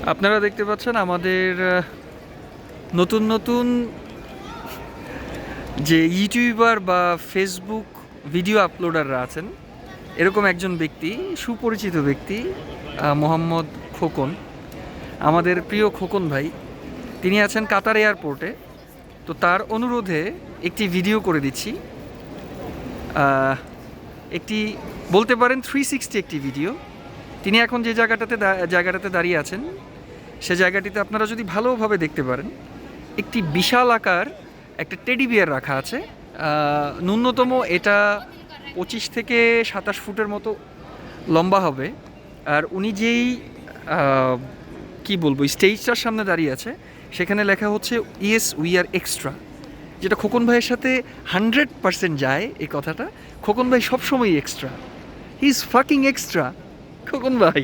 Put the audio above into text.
আপনারা দেখতে পাচ্ছেন আমাদের নতুন নতুন যে ইউটিউবার বা ফেসবুক ভিডিও আপলোডাররা আছেন, এরকম একজন ব্যক্তি, সুপরিচিত ব্যক্তি, মোহাম্মদ খোকন, আমাদের প্রিয় খোকন ভাই। তিনি আছেন কাতার এয়ারপোর্টে। তো তার অনুরোধে একটি ভিডিও করে দিচ্ছি। একটি বলতে পারেন 360 একটি ভিডিও। তিনি এখন যে জায়গাটাতে দাঁড়িয়ে আছেন, সে জায়গাটিতে আপনারা যদি ভালোভাবে দেখতে পারেন, একটি বিশাল আকার একটা টেডি বিয়ার রাখা আছে। ন্যূনতম এটা 25 থেকে 27 ফুটের মতো লম্বা হবে। আর উনি যেই কি বলবো স্টেজটার সামনে দাঁড়িয়ে আছে, সেখানে লেখা হচ্ছে ইয়েস উই আর এক্সট্রা, যেটা খোকন ভাইয়ের সাথে 100% যায়। এই কথাটা খোকন ভাই সবসময় extra, he is fucking extra. Khokon ভাই